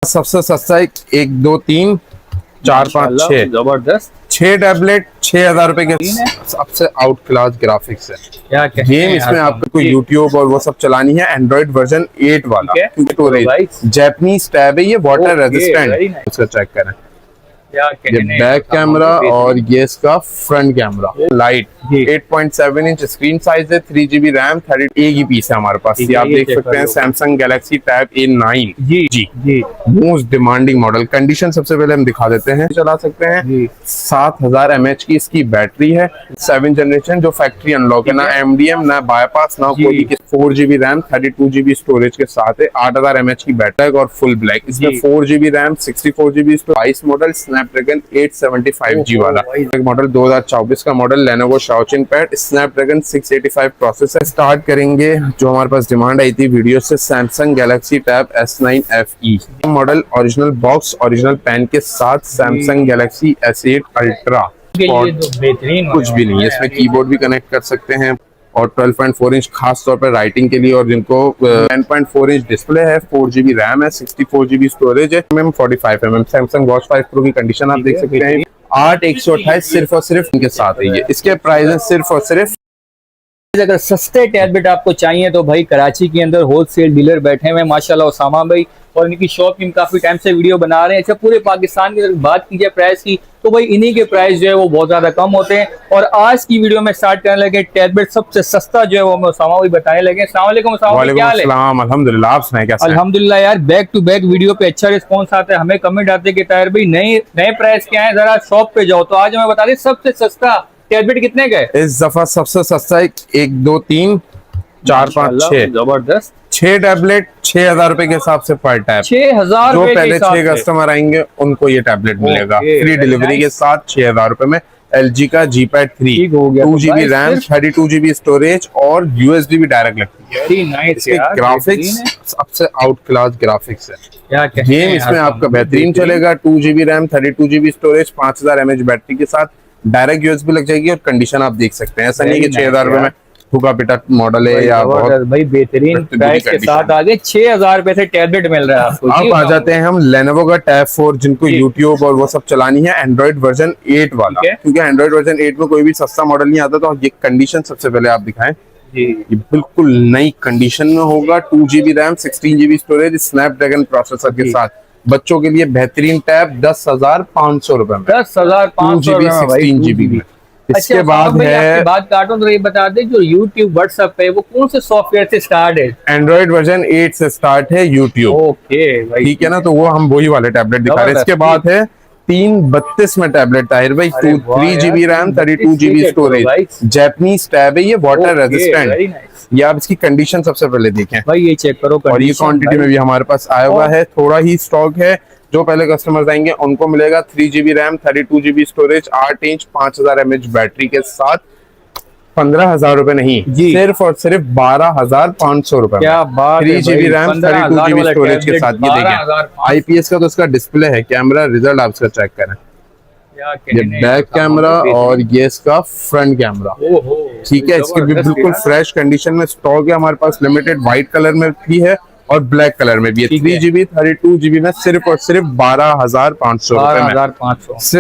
सबसे सस्ता एक दो तीन चार पाँच छह जबरदस्त 6 टैबलेट 6,000 रुपए के सबसे आउट क्लास ग्राफिक्स है। क्या गेम इसमें आपको कोई यूट्यूब और वो सब चलानी है। एंड्रॉइड वर्जन 8 वाला स्टोरेज जैपनीज टैब है, ये वाटर रेजिस्टेंट। उसका चेक करें, ये बैक कैमरा और ये इसका front camera. Light 8.7 inch screen size है, 3GB रैम, 30 की पीस है हमारे पास। ये आप देख सकते हैं सैमसंग गैलेक्सी टैब A9 जी मोस्ट डिमांडिंग मॉडल। कंडीशन सबसे पहले हम दिखा देते हैं। चला सकते हैं 7000 mAh की इसकी बैटरी है। 7th जनरेशन जो फैक्ट्री अनलॉक है, ना MDM ना बाईपास ना कोई। 4GB रैम 32GB स्टोरेज के साथ है। 8000 mAh की बैटरी और फुल ब्लैक। इसमें 4GB RAM 64GB storage. Model Snapdragon 875G वाला मॉडल 2024 का मॉडल। लेनोवो शाओचिन पैड स्नैपड्रैगन 685 प्रोसेसर। स्टार्ट करेंगे जो हमारे पास डिमांड आई थी वीडियो से, Samsung Galaxy tab S9 FE model. Original box original pen के साथ सैमसंग गैलेक्सी S8 अल्ट्रा। कुछ भी नहीं है इसमें, कीबोर्ड भी कनेक्ट कर सकते हैं और 12.4 इंच खास तौर पर राइटिंग के लिए। और जिनको 10.4 इंच डिस्प्ले है, 4GB रैम है, 64GB स्टोरेज है, 45mm। सैमसंग वॉच 5 प्रो की कंडीशन आप देख सकते हैं। 8/128 सिर्फ और सिर्फ इनके साथ है। ये इसके प्राइस है सिर्फ और सिर्फ। अगर सस्ते टैबलेट आपको चाहिए तो भाई कराची के अंदर होलसेल डीलर बैठे हुए हैं माशाल्लाह उसामा भाई, और इनकी शॉप की काफी टाइम से वीडियो बना रहे हैं। अच्छा, पूरे पाकिस्तान की अगर बात की जाए प्राइस की तो भाई इन्हीं के प्राइस जो है वो बहुत ज्यादा कम होते हैं। और आज की वीडियो में स्टार्ट करने लगे टैबलेट सबसे सस्ता जो है वो हमें उसामा भाई बताने लगे। अस्सलाम वालेकुम उसामा भाई, क्या हाल है? अल्हम्दुलिल्लाह, आप सुनाएं कैसे? अल्हम्दुलिल्लाह यार, बैक टू बैक वीडियो पे अच्छा रिस्पॉन्स आता है। हमें कमेंट आते हैं कि ताहिर भाई नए प्राइस क्या है, जरा शॉप पे जाओ। तो आज हमें बता दें सबसे सस्ता टैबलेट कितने का है? इस दफा सबसे सस्ता 1 2 3 4 5 6 जबरदस्त 6 टैबलेट 6,000 रुपए के हिसाब से पर टैब। 6,000 जो पहले 6 कस्टमर आएंगे उनको ये टैबलेट मिलेगा फ्री डिलीवरी के साथ 6,000 रुपए में। LG का G-Pad 3 2GB RAM 32GB storage और USB भी डायरेक्ट लगती है। इसके ग्राफिक्स सबसे आउट क्लास ग्राफिक्स है। गेम इसमें आपका बेहतरीन चलेगा। 2GB RAM 32GB storage 5000 mAh battery के साथ डायरेक्ट USB लग जाएगी। और कंडीशन आप देख सकते हैं, ऐसा नहीं कि 6,000 रुपए में ठुका पिटा मॉडल है या बहुत भाई बेहतरीन प्राइस के साथ आगे 6,000 रुपए से टैबलेट मिल रहा है आपको। अब आ जाते हैं हम लेनोवो का टैब 4, जिनको यूट्यूब और वो सब चलानी है। एंड्रॉइड वर्जन 8 वाला, क्योंकि एंड्रॉइड वर्जन 8 में कोई भी सस्ता मॉडल नहीं आता। तो ये कंडीशन सबसे पहले आप दिखाएं। ये बिल्कुल नई कंडीशन में होगा। 2GB RAM 16GB storage Snapdragon processor के साथ। बच्चों के लिए बेहतरीन टैब 10,500 रुपए में। 10,500 16GB में। इसके बाद है, बात काटो तो ये बता दे, जो YouTube व्हाट्सएप है वो कौन से सॉफ्टवेयर से स्टार्ट है? एंड्रॉइड वर्जन 8 से स्टार्ट है यूट्यूब। ओके भाई, ठीक है ना, तो वो हम वही वाले टैबलेट दिखा रहे हैं। इसके बाद है 332 में टैबलेट ताहिर भाई, 3GB RAM 32GB storage Japanese tab है, ये वाटर रेजिस्टेंट। ये आप इसकी कंडीशन सबसे पहले देखें भाई, ये चेक करो। और ये क्वांटिटी में भी हमारे पास आया हुआ है, थोड़ा ही स्टॉक है। जो पहले कस्टमर्स आएंगे उनको मिलेगा 3GB RAM 32GB storage 8 inch 5000 mAh battery के साथ। 15,000 रुपए नहीं, सिर्फ और सिर्फ 12,500 रुपए। 3GB रैम 32GB स्टोरेज के साथ। ये देखें IPS का तो इसका डिस्प्ले है। कैमरा रिजल्ट आप इसका चेक करें, ये बैक कैमरा और ये इसका फ्रंट कैमरा। ठीक है, इसकी बिल्कुल फ्रेश कंडीशन में स्टॉक है हमारे पास। लिमिटेड व्हाइट कलर में भी है और ब्लैक कलर में भी है। 3GB 32GB में सिर्फ और सिर्फ 12,500 रुपए में।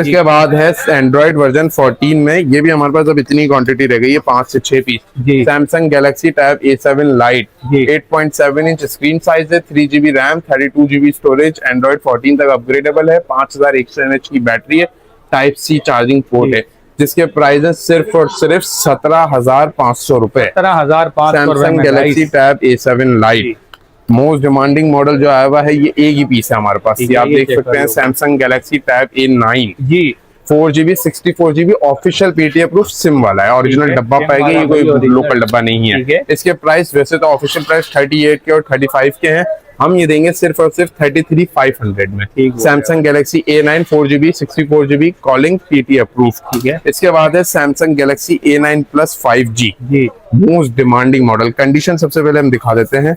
इसके बाद है एंड्रॉइड वर्जन 14 में, ये भी हमारे पास अब इतनी क्वांटिटी रह गई है 5 से 6 piece. Samsung Galaxy tab A7 lite 8.7 inch screen size है, 3GB RAM 32GB storage. Android 14 तक अपग्रेडेबल है। 5100 mAh की बैटरी है, टाइप C चार्जिंग पोर्ट है। जिसके प्राइस है सिर्फ और सिर्फ 17,500 रुपए। 17,500 Samsung Galaxy tab A7 light most demanding model जो आया हुआ है, ये एक ही पीस है हमारे पास। ये आप देख सकते हैं Samsung Galaxy tab A9 4GB 64GB official PTA proof SIM वाला है। ओरिजिनल डब्बा पाएगा, ये कोई लोकल डब्बा नहीं है। इसके प्राइस वैसे तो ऑफिशियल प्राइस 38 के और 35 के हैं, हम ये देंगे सिर्फ और सिर्फ 33,500 में। Samsung Galaxy A9 4GB 64GB calling PTA proof. ठीक है, इसके बाद है Samsung Galaxy A9 plus 5G most demanding model. Condition सबसे पहले हम दिखा देते हैं,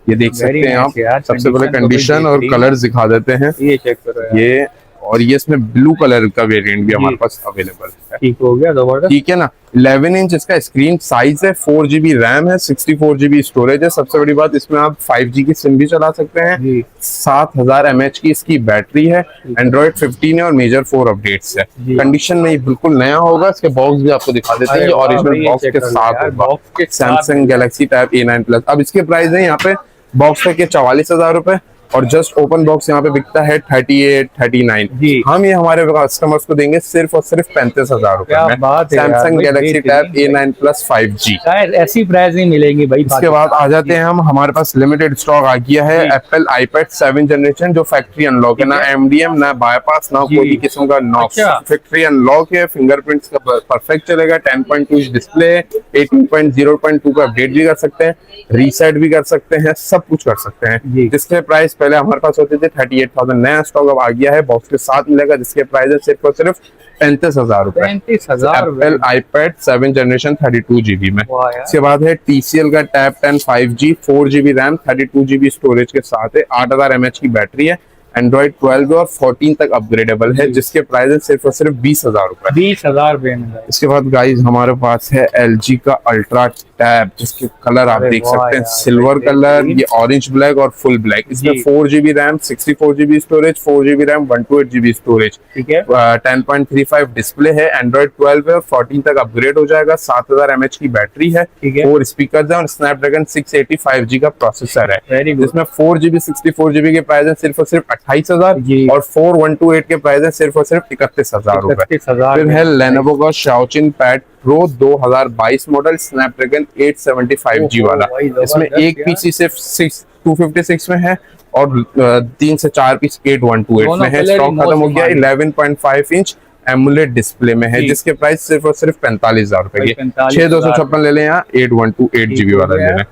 ये देख सकते हैं आप। सबसे पहले कंडीशन और कलर्स दिखा देते हैं, ये चेक करो ये। और ये इसमें ब्लू कलर का वेरिएंट भी हमारे पास अवेलेबल है। ठीक हो गया, जबरदस्त। ठीक है ना। 11 इंच इसका स्क्रीन साइज है, 4GB रैम है, 64GB स्टोरेज है। सबसे बड़ी बात, इसमें आप 5G की सिम भी चला सकते हैं। 7000 mAh की इसकी बैटरी है। एंड्रॉइड 15 है और मेजर 4 अपडेट्स है। कंडीशन में ये बिल्कुल नया होगा। इसके बॉक्स भी आपको दिखा देते हैं, ये ओरिजिनल बॉक्स के साथ होगा, Samsung Galaxy tab A9 plus. अब इसके प्राइस है यहाँ पे बॉक्स का 44,000 रुपए और जस्ट ओपन बॉक्स यहाँ पे बिकता है 38, 39। हम ये हमारे कस्टमर्स को देंगे सिर्फ और सिर्फ 35,000 रुपए में Samsung Galaxy tab A9 plus 5G। शायद ऐसी प्राइस नहीं मिलेगी भाई। इसके बाद आ जाते हैं हम, हमारे पास लिमिटेड स्टॉक आ गया है एप्पल iPad 7 जनरेशन जो फैक्ट्री अनलॉक है, ना MDM ना बाईपास ना कोई किस्म का नॉक्स। फैक्ट्री अनलॉक है, फिंगरप्रिंट्स का परफेक्ट चलेगा, 10.2 इंच डिस्प्ले है, 18.0.2 का अपडेट भी कर सकते हैं, रीसेट भी कर सकते हैं, सब कुछ कर सकते हैं। जिसके प्राइस पहले हमारे पास होते थे 38,000, नया स्टॉक अब आ गया है, बॉक्स के साथ मिलेगा, जिसके प्राइस है सिर्फ और सिर्फ 35,000 रुपए। 35,000 एप्पल iPad 7 जनरेशन 32GB में। इसके बाद है TCL का tab 10 5G 4GB RAM 32GB storage के साथ है, 8000 mAh की बैटरी है, एंड्रॉइड 12 और 14 तक अपग्रेडेबल है, जिसके प्राइस है सिर्फ और सिर्फ 20,000 रुपए। 20,000 रुपए में। इसके बाद गाइस हमारे पास है LG का अल्ट्रा टैब, जिसके कलर आप देख सकते हैं, सिल्वर कलर, ये ऑरेंज ब्लैक और फुल ब्लैक। इसमें 4GB RAM 64GB storage, 4GB RAM 128GB storage, ठीक है, 10.35 डिस्प्ले है, एंड्रॉइड 12 और 14 तक अपग्रेड हो जाएगा, 7000 mAh की बैटरी है, 4 स्पीकर है और स्नैपड्रैगन 685G का प्रोसेसर है। जिसमें 4GB 64GB के प्राइस है सिर्फ और सिर्फ 28,000 और 4128 के प्राइस है सिर्फ और सिर्फ 31,000 रुपए। फिर है लेनोवो का शाओचिन pad pro 2022 model Snapdragon 875G वाला। इसमें एक पीस सिर्फ 256 में है और 3 से 4 पीस 8128 में है। स्टॉक खत्म हो गया। 11.5 इंच एमुलेट डिस्प्ले में है, जिसके प्राइस सिर्फ और सिर्फ 45,000 रुपए के। 6256 ले लें, यहाँ 8128GB वाला ले लें,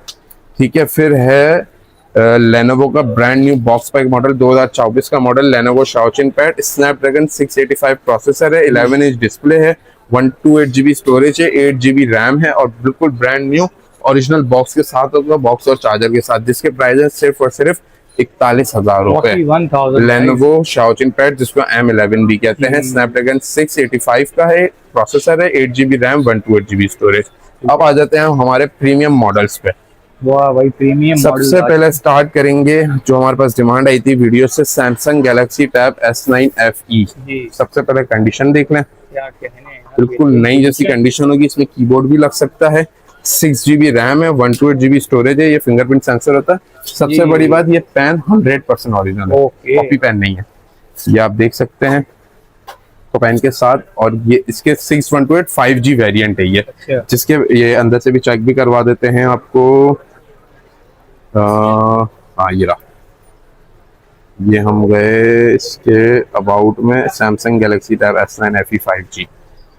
ठीक है। फिर है लेनोवो का brand new box pack model 2024 का मॉडल लेनोवो शाओचिन पैड, स्नैपड्रैगन 685 प्रोसेसर है, 11 इंच डिस्प्ले है, 128GB स्टोरेज है, 8GB रैम है और बिल्कुल ब्रांड न्यू ओरिजिनल बॉक्स के साथ होगा, बॉक्स और चार्जर के साथ, जिसके प्राइस है सिर्फ और सिर्फ 41,000 रुपए। लेनोवो शाओचिन पैड जिसको M11 भी कहते हैं, स्नैपड्रैगन 685 का है, प्रोसेसर है, 8GB रैम 128GB स्टोरेज। अब आ जाते हैं हमारे प्रीमियम मॉडल्स पे। वाह भाई, प्रीमियम सबसे पहले स्टार्ट करेंगे जो हमारे पास डिमांड आई थी वीडियो से, Samsung Galaxy tab S9 FE। सबसे पहले कंडीशन देख लें, क्या कहने, बिल्कुल नई जैसी कंडीशन होगी। इसमें कीबोर्ड भी लग सकता है, 6GB रैम है, 128GB स्टोरेज है, ये फिंगरप्रिंट सेंसर होता है। सबसे बड़ी बात, ये पेन 100% ओरिजिनल है, कॉपी पेन नहीं है, ये आप देख सकते हैं तो पेन के साथ। और ये इसके 6/128 5G वेरिएंट है ये, जिसके ये अंदर से भी चेक भी करवा देते हैं आपको। हाँ ये रहा, ये हम गए इसके अबाउट में, Samsung Galaxy tab S9 FE 5G,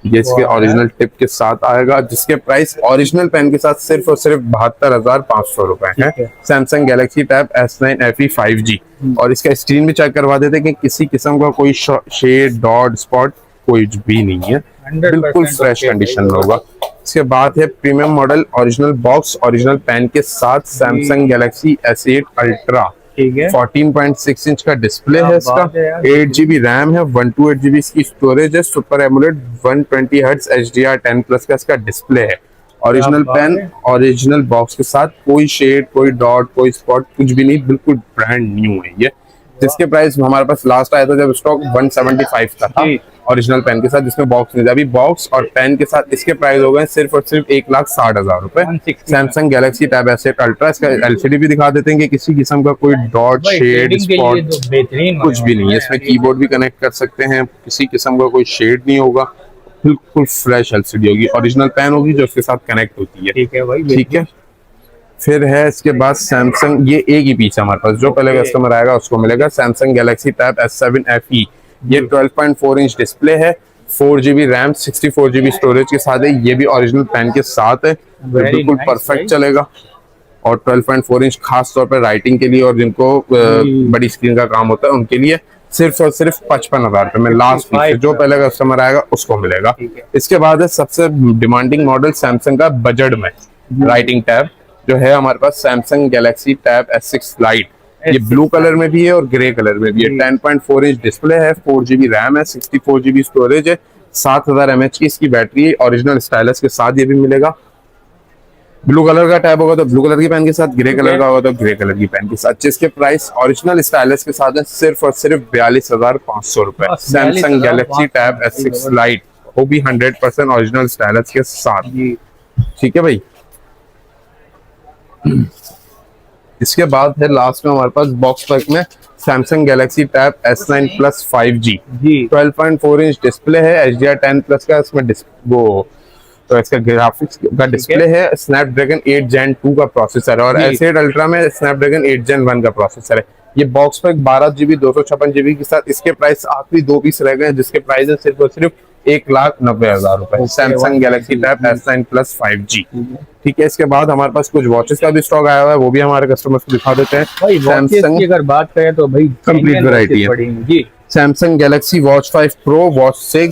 ये इसके ओरिजिनल टिप के साथ आएगा, जिसके प्राइस ओरिजिनल पेन के साथ सिर्फ और सिर्फ 72,500 रुपए है। Samsung Galaxy tab S9 FE 5G। और इसका स्क्रीन भी चेक करवा देते हैं कि किसी किस्म का कोई शेड डॉट स्पॉट कोई भी नहीं है, बिल्कुल फ्रेश कंडीशन में होगा। इसके बाद है premium model original box original pen के साथ, Samsung Galaxy S8 ultra, 14.6 inch का डिस्प्ले है इसका, 8GB रैम है, 128GB इसकी स्टोरेज है, super emulate 120Hz HDR10 plus का इसका डिस्प्ले है। ओरिजिनल पेन ओरिजिनल बॉक्स के साथ, कोई शेड कोई डॉट कोई स्पॉट कुछ भी नहीं, बिल्कुल ब्रांड न्यू है ये। जिसके प्राइस हमारे पास लास्ट आया था जब स्टॉक 175 का था ओरिजिनल पेन के साथ, जिसमें बॉक्स नहीं था। अभी बॉक्स और पेन के साथ इसके प्राइस हो गए सिर्फ और सिर्फ 1,60,000 रुपए। Samsung Galaxy tab S8 ultra, इसका LCD भी दिखा देते हैं कि किसी किस्म का कोई डॉट शेड स्पॉट कुछ भी नहीं है। इसमें कीबोर्ड भी कनेक्ट कर सकते हैं, किसी किस्म का कोई शेड नहीं होगा, बिल्कुल फ्रेश LCD होगी, ओरिजिनल पेन होगी जो उसके साथ कनेक्ट होती है, ठीक है भाई, ठीक है। फिर है इसके बाद सैमसंग, ये एक ही पीस है हमारे पास, जो पहले कस्टमर आएगा उसको मिलेगा, Samsung Galaxy tab S7 FE। ये 12.4 इंच डिस्प्ले है, 4GB रैम 64GB स्टोरेज के साथ है, ये भी ओरिजिनल पेन के साथ है, बिल्कुल परफेक्ट चलेगा। और 12.4 इंच खास तौर पर राइटिंग के लिए और जिनको बड़ी स्क्रीन का काम होता है उनके लिए सिर्फ और सिर्फ 55,000 रुपए में लास्ट पीस, जो पहले कस्टमर आएगा उसको मिलेगा। इसके बाद है सबसे डिमांडिंग मॉडल सैमसंग का बजट में राइटिंग टैब, जो है हमारे पास Samsung Galaxy tab S6 lite, ये ब्लू कलर में भी है और ग्रे कलर में भी है। 10.4 इंच डिस्प्ले है, 4 GB रैम है, 64 GB स्टोरेज है, 7000 mAh की इसकी बैटरी है। ओरिजिनल स्टाइलस के साथ ये भी मिलेगा। ब्लू कलर का टैब होगा तो ब्लू कलर की पेन के साथ, ग्रे कलर का होगा तो ग्रे कलर की पेन के साथ, जिसके प्राइस ओरिजिनल स्टाइलस के साथ है सिर्फ और सिर्फ 42,500 रुपए। Samsung Galaxy tab S6 light, वो भी 100% ओरिजिनल स्टाइलस के साथ। ठीक है भाई। इसके बाद है लास्ट में हमारे पास बॉक्स पैक में Samsung Galaxy tab S9 Plus 5G। 12.4 inch display है, HDR10 प्लस का इसमें वो तो इसका ग्राफिक्स का डिस्प्ले है, स्नैपड्रैगन 8 Gen 2 का प्रोसेसर है और S8 अल्ट्रा में स्नैपड्रैगन 8 Gen 1 का प्रोसेसर है। ये बॉक्स पैक 12 GB 256 GB के साथ, इसके प्राइस आखिरी 2 पीस रह गए जिसके प्राइस है सिर्फ और सिर्फ 1,90,000 रुपए। Samsung Galaxy tab S9 Plus 5G। ठीक है। इसके बाद हमारे पास कुछ वॉचेस का भी स्टॉक आया हुआ है, वो भी हमारे कस्टमर्स को दिखा देते हैं। सैमसंग की अगर बात करें तो भाई कंप्लीट वैरायटी है। Samsung Galaxy watch 5 pro, watch 6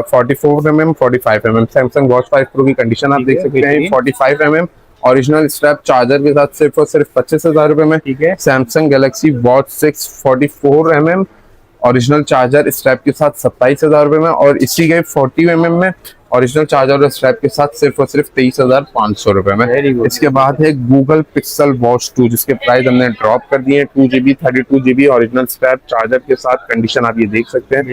44mm 45mm। Samsung watch 5 pro की कंडीशन आप देख सकते हैं, 45mm ओरिजिनल स्ट्रैप चार्जर के साथ सिर्फ और सिर्फ 25,000 रुपए में। ठीक है। Samsung Galaxy watch 6 44mm original charger strap के साथ 27,000 रुपए में, और इसी के 40mm में ओरिजिनल चार्जर और स्ट्रैप के साथ सिर्फ और सिर्फ 23,500 रुपए में। इसके बाद है गूगल पिक्सल वॉच 2, जिसके प्राइस हमने ड्रॉप कर दिए हैं। 2 GB 32 GB original strap charger के साथ, कंडीशन आप ये देख सकते हैं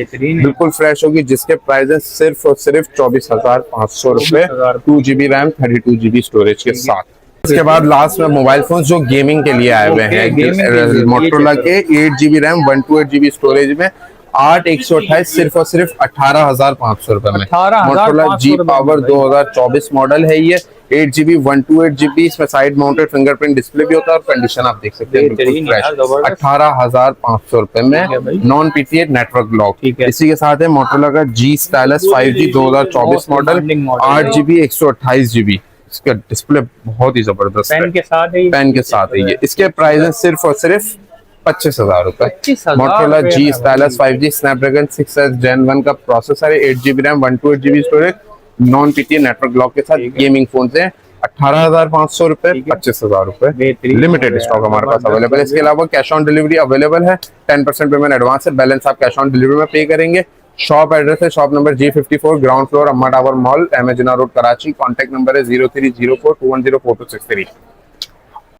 बिल्कुल फ्रेश होगी, जिसके प्राइस है सिर्फ और सिर्फ 24,500 रुपए। 2 GB रैम 32 GB स्टोरेज के साथ। इसके बाद लास्ट में मोबाइल फोन जो गेमिंग के लिए आए हुए हैं, मोटोरोला के 8 GB रैम 128 GB स्टोरेज में 8/128 सिर्फ और सिर्फ 18,500 रुपए में। मोटोरोला G Power 2024 मॉडल है ये। 8 GB 128 GB, इसमें साइड माउंटेड फिंगरप्रिंट डिस्प्ले भी होता है और कंडीशन आप देख सकते हैं बिल्कुल फ्रेश। 18,500 रुपए में, नॉन PTA नेटवर्क लॉक। इसी के साथ है मोटोरोला का G Stylus 5G 2024 model, 8 GB 128 GB। इसका डिस्प्ले बहुत ही जबरदस्त है, पेन के साथ है ये। इसके प्राइस है सिर्फ और सिर्फ 25,000 रुपए। Motorola G Stylus 5G Snapdragon 6S Gen 1 का प्रोसेसर है, 8 GB RAM 128 GB storage, non PTA network lock के साथ गेमिंग फोन से 18,500 रुपए, 25,000 रुपए। लिमिटेड स्टॉक हमारे पास अवेलेबल है। इसके अलावा कैश ऑन डिलीवरी अवेलेबल है। 10% पेमेंट एडवांस है, बैलेंस आप कैश ऑन डिलीवरी में पे करेंगे। शॉप एड्रेस है shop number G54 ground floor Amma tower mall, एमेजिना रोड कराची। कॉन्टैक्ट नंबर है 0304210463।